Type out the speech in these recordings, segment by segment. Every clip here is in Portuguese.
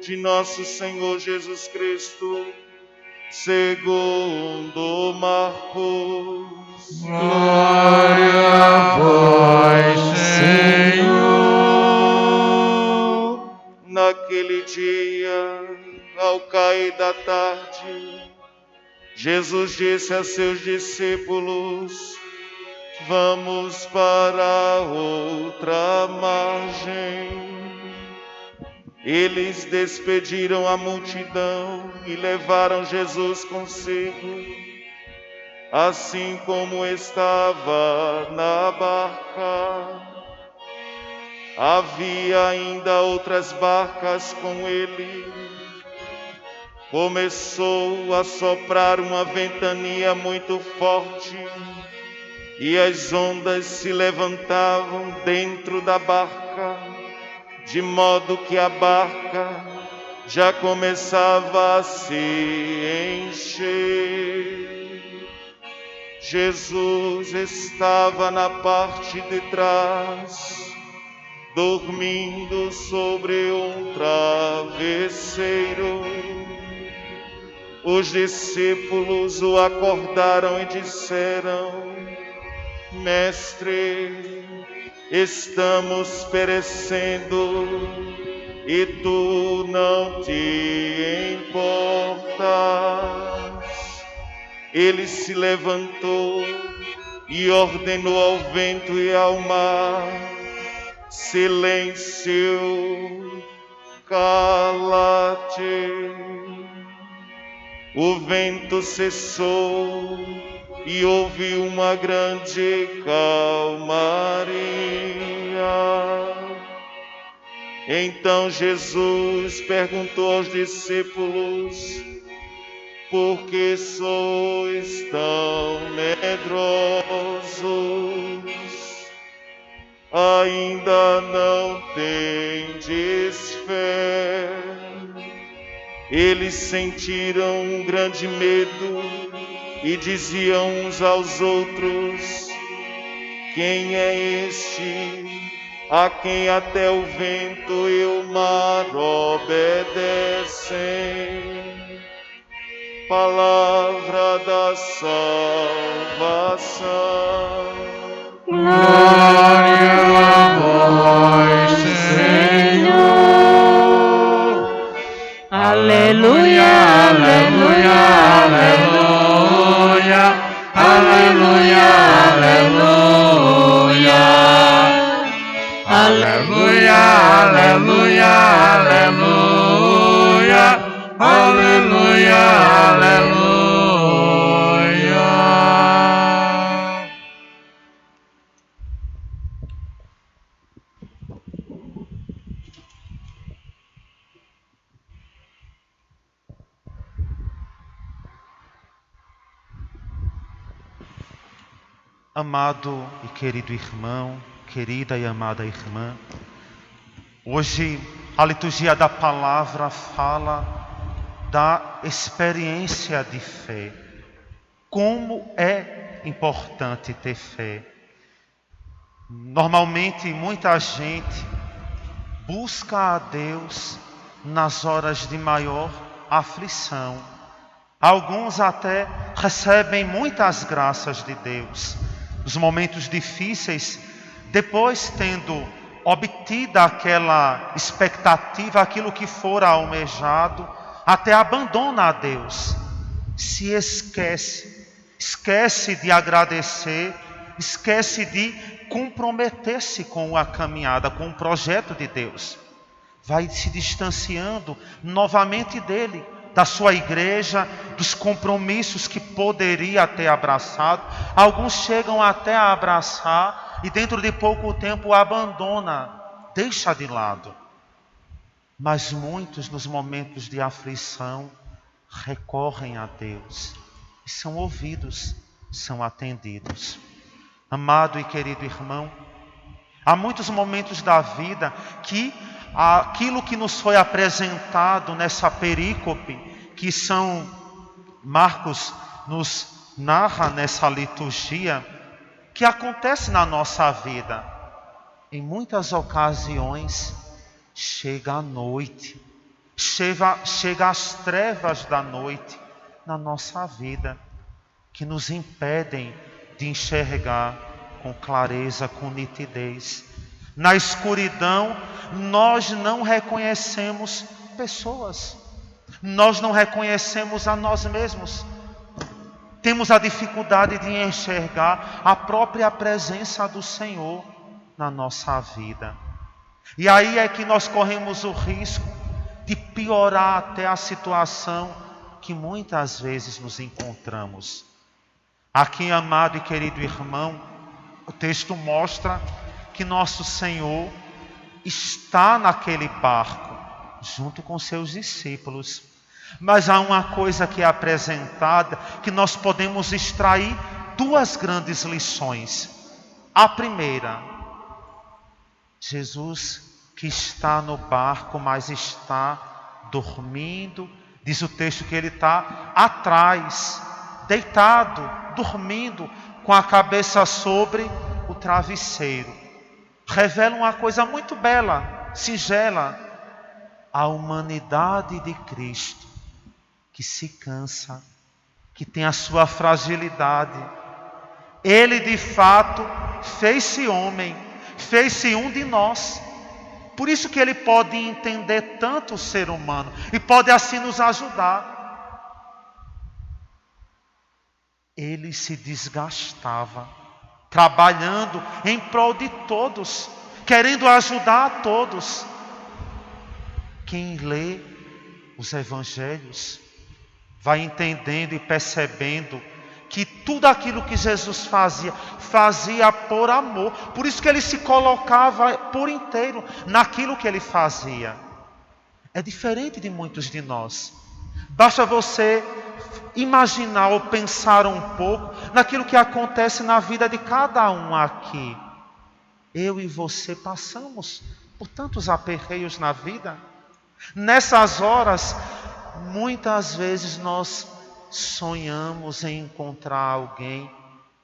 de nosso Senhor Jesus Cristo, segundo Marcos. Glória a vós, Senhor. Naquele dia, ao cair da tarde, Jesus disse a seus discípulos: vamos para outra margem. Eles despediram a multidão e levaram Jesus consigo, assim como estava na barca. Havia ainda outras barcas com ele. Começou a soprar uma ventania muito forte e as ondas se levantavam dentro da barca, de modo que a barca já começava a se encher. Jesus estava na parte de trás, dormindo sobre um travesseiro. Os discípulos o acordaram e disseram: Mestre, estamos perecendo e tu não te importas. Ele se levantou e ordenou ao vento e ao mar: silêncio, cala-te. O vento cessou e houve uma grande calmaria. Então Jesus perguntou aos discípulos: por que sois tão medrosos? Ainda não tendes fé? Eles sentiram um grande medo e diziam uns aos outros: quem é este a quem até o vento e o mar obedecem? Palavra da salvação. Glória a vós, Senhor. Aleluia, aleluia, aleluia, aleluia, aleluia, aleluia, aleluia, aleluia, aleluia, aleluia. Amado e querido irmão, querida e amada irmã, hoje a liturgia da palavra fala da experiência de fé. Como é importante ter fé. Normalmente muita gente busca a Deus nas horas de maior aflição. Alguns até recebem muitas graças de Deus. Nos momentos difíceis, depois tendo obtida aquela expectativa, aquilo que fora almejado, até abandona a Deus. Se esquece de agradecer, esquece de comprometer-se com a caminhada, com o projeto de Deus. Vai se distanciando novamente dele, da sua igreja, dos compromissos que poderia ter abraçado. Alguns chegam até a abraçar e dentro de pouco tempo abandona, deixa de lado. Mas muitos nos momentos de aflição recorrem a Deus e são ouvidos, são atendidos. Amado e querido irmão, há muitos momentos da vida que aquilo que nos foi apresentado nessa perícope, que São Marcos nos narra nessa liturgia, que acontece na nossa vida. Em muitas ocasiões chega a noite, chega às trevas da noite na nossa vida, que nos impedem de enxergar com clareza, com nitidez. Na escuridão, nós não reconhecemos pessoas, nós não reconhecemos a nós mesmos. Temos a dificuldade de enxergar a própria presença do Senhor na nossa vida. E aí é que nós corremos o risco de piorar até a situação que muitas vezes nos encontramos. Aqui, amado e querido irmão, o texto mostra que nosso Senhor está naquele barco, junto com seus discípulos. Mas há uma coisa que é apresentada, que nós podemos extrair duas grandes lições. A primeira, Jesus que está no barco, mas está dormindo. Diz o texto que ele está atrás, deitado, dormindo, com a cabeça sobre o travesseiro. Revela uma coisa muito bela, singela: a humanidade de Cristo, que se cansa, que tem a sua fragilidade. Ele de fato fez-se homem, fez-se um de nós. Por isso que ele pode entender tanto o ser humano e pode assim nos ajudar. Ele se desgastava, trabalhando em prol de todos, querendo ajudar a todos. Quem lê os evangelhos vai entendendo e percebendo que tudo aquilo que Jesus fazia por amor. Por isso que ele se colocava por inteiro naquilo que ele fazia. É diferente de muitos de nós. Basta você imaginar ou pensar um pouco naquilo que acontece na vida de cada um aqui. Eu e você passamos por tantos aperreios na vida. Nessas horas, muitas vezes nós sonhamos em encontrar alguém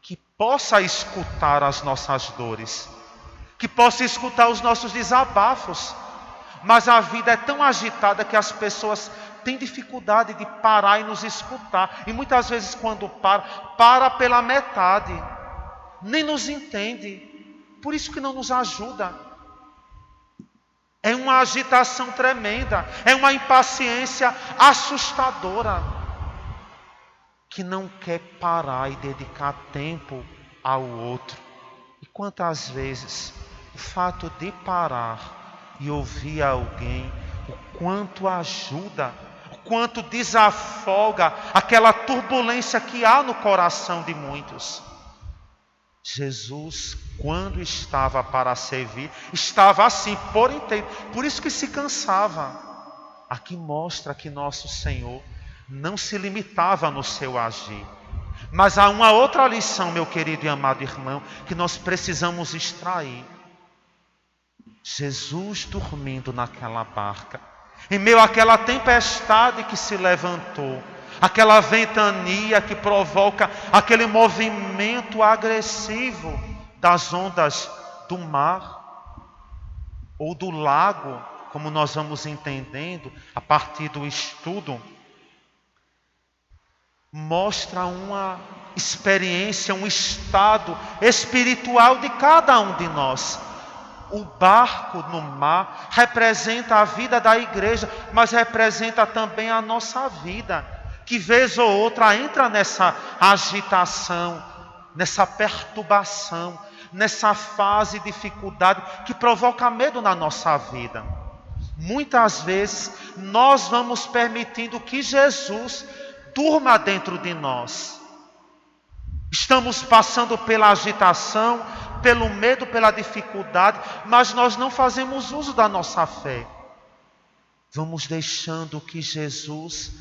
que possa escutar as nossas dores, que possa escutar os nossos desabafos. Mas a vida é tão agitada que as pessoas têm dificuldade de parar e nos escutar. E muitas vezes quando para pela metade, nem nos entende. Por isso que não nos ajuda. É uma agitação tremenda, é uma impaciência assustadora, que não quer parar e dedicar tempo ao outro. E quantas vezes o fato de parar e ouvir alguém, o quanto ajuda, o quanto desafoga aquela turbulência que há no coração de muitos. Jesus, quando estava para servir, estava assim por inteiro. Por isso que se cansava. Aqui mostra que nosso Senhor não se limitava no seu agir. Mas há uma outra lição, meu querido e amado irmão, que nós precisamos extrair. Jesus dormindo naquela barca, em meio àquela tempestade que se levantou, aquela ventania que provoca aquele movimento agressivo das ondas do mar ou do lago, como nós vamos entendendo a partir do estudo, mostra uma experiência, um estado espiritual de cada um de nós. O barco no mar representa a vida da igreja, mas representa também a nossa vida, que vez ou outra entra nessa agitação, nessa perturbação, nessa fase de dificuldade que provoca medo na nossa vida. Muitas vezes nós vamos permitindo que Jesus durma dentro de nós. Estamos passando pela agitação, pelo medo, pela dificuldade, mas nós não fazemos uso da nossa fé. Vamos deixando que Jesus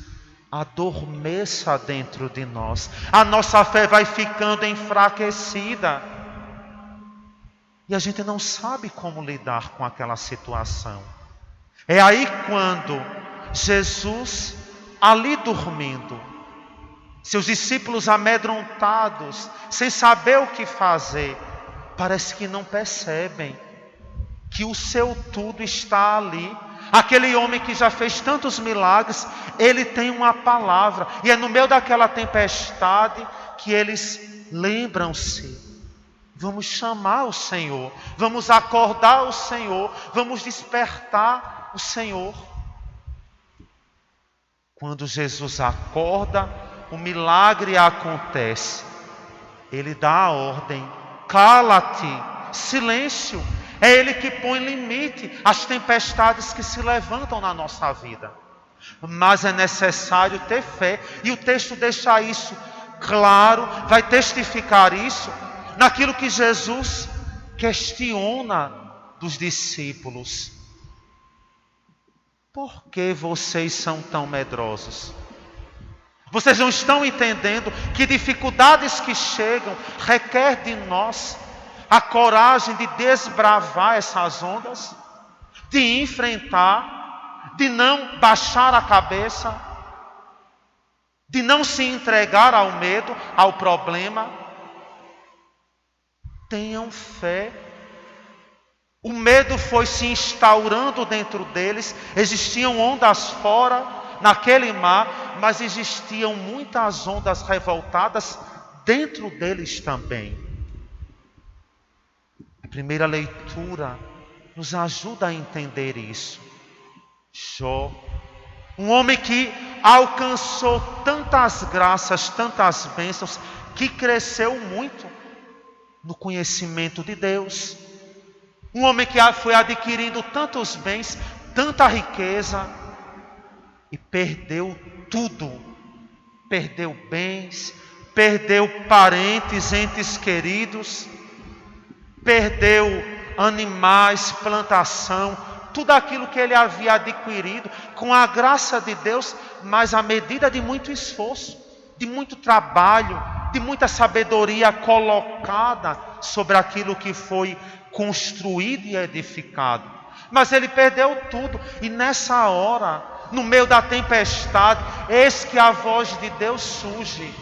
adormeça dentro de nós. A nossa fé vai ficando enfraquecida. E a gente não sabe como lidar com aquela situação. É aí quando Jesus, ali dormindo, seus discípulos amedrontados, sem saber o que fazer, parece que não percebem que o seu tudo está ali, Aquele homem que já fez tantos milagres, ele tem uma palavra. E é no meio daquela tempestade que eles lembram-se. Vamos chamar o Senhor, vamos acordar o Senhor, vamos despertar o Senhor. Quando Jesus acorda, o milagre acontece. Ele dá a ordem: cala-te, silêncio. É Ele que põe limite às tempestades que se levantam na nossa vida. Mas é necessário ter fé. E o texto deixa isso claro, vai testificar isso naquilo que Jesus questiona dos discípulos. Por que vocês são tão medrosos? Vocês não estão entendendo que dificuldades que chegam requer de nós a coragem de desbravar essas ondas, de enfrentar, de não baixar a cabeça, de não se entregar ao medo, ao problema. Tenham fé. O medo foi se instaurando dentro deles. Existiam ondas fora, naquele mar, mas existiam muitas ondas revoltadas dentro deles também. A primeira leitura nos ajuda a entender isso. Jó, um homem que alcançou tantas graças, tantas bênçãos, que cresceu muito no conhecimento de Deus. Um homem que foi adquirindo tantos bens, tanta riqueza, e perdeu tudo. Perdeu bens, perdeu parentes, entes queridos, perdeu animais, plantação, tudo aquilo que ele havia adquirido com a graça de Deus, mas à medida de muito esforço, de muito trabalho, de muita sabedoria colocada sobre aquilo que foi construído e edificado. Mas ele perdeu tudo, e nessa hora, no meio da tempestade, eis que a voz de Deus surge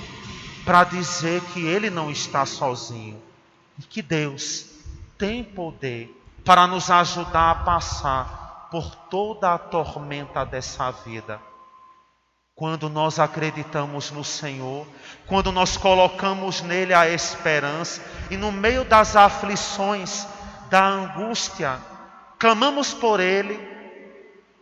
para dizer que ele não está sozinho, e que Deus tem poder para nos ajudar a passar por toda a tormenta dessa vida. Quando nós acreditamos no Senhor, quando nós colocamos nele a esperança, e no meio das aflições, da angústia, clamamos por Ele,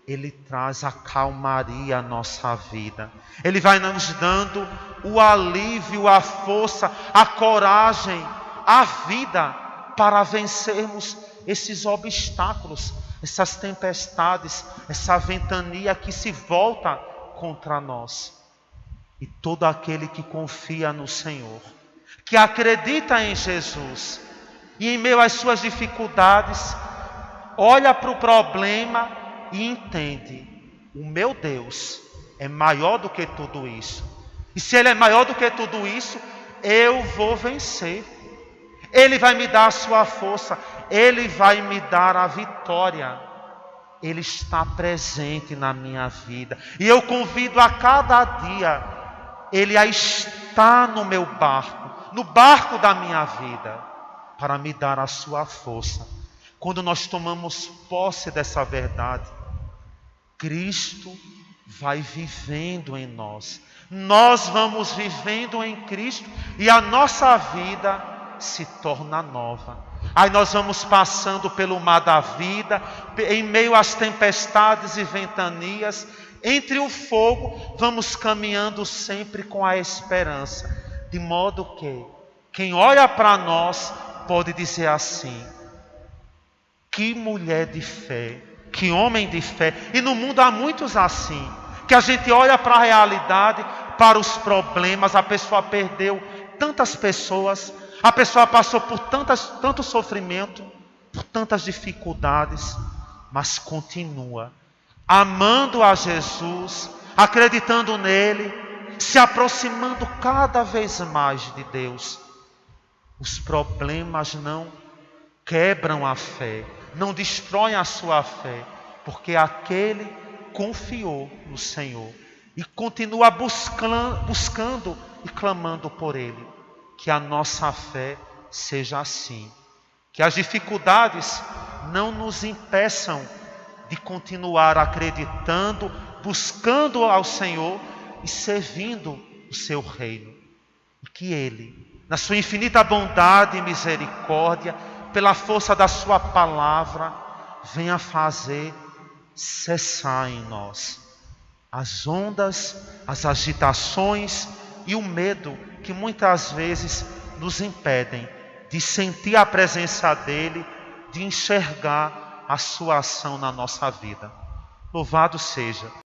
Ele traz a calmaria à nossa vida. Ele vai nos dando o alívio, a força, a coragem, a vida para vencermos esses obstáculos, essas tempestades, essa ventania que se volta contra nós. E todo aquele que confia no Senhor, que acredita em Jesus, e em meio às suas dificuldades, olha para o problema e entende: o meu Deus é maior do que tudo isso. E se Ele é maior do que tudo isso, eu vou vencer. Ele vai me dar a sua força, Ele vai me dar a vitória. Ele está presente na minha vida. E eu convido a cada dia Ele a estar no meu barco, no barco da minha vida, para me dar a sua força. Quando nós tomamos posse dessa verdade, Cristo vai vivendo em nós. Nós vamos vivendo em Cristo e a nossa vida se torna nova. Aí nós vamos passando pelo mar da vida, em meio às tempestades e ventanias, entre o fogo, vamos caminhando sempre com a esperança, de modo que quem olha para nós pode dizer assim: que mulher de fé, que homem de fé. E no mundo há muitos assim, que a gente olha para a realidade, para os problemas, a pessoa perdeu tantas pessoas, a pessoa passou por tanto sofrimento, por tantas dificuldades, mas continua amando a Jesus, acreditando nele, se aproximando cada vez mais de Deus. Os problemas não quebram a fé, não destroem a sua fé, porque aquele confiou no Senhor e continua buscando e clamando por Ele. Que a nossa fé seja assim, que as dificuldades não nos impeçam de continuar acreditando, buscando ao Senhor e servindo o seu reino. E que Ele, na sua infinita bondade e misericórdia, pela força da sua palavra, venha fazer cessar em nós as ondas, as agitações e o medo que muitas vezes nos impedem de sentir a presença dEle, de enxergar a sua ação na nossa vida. Louvado seja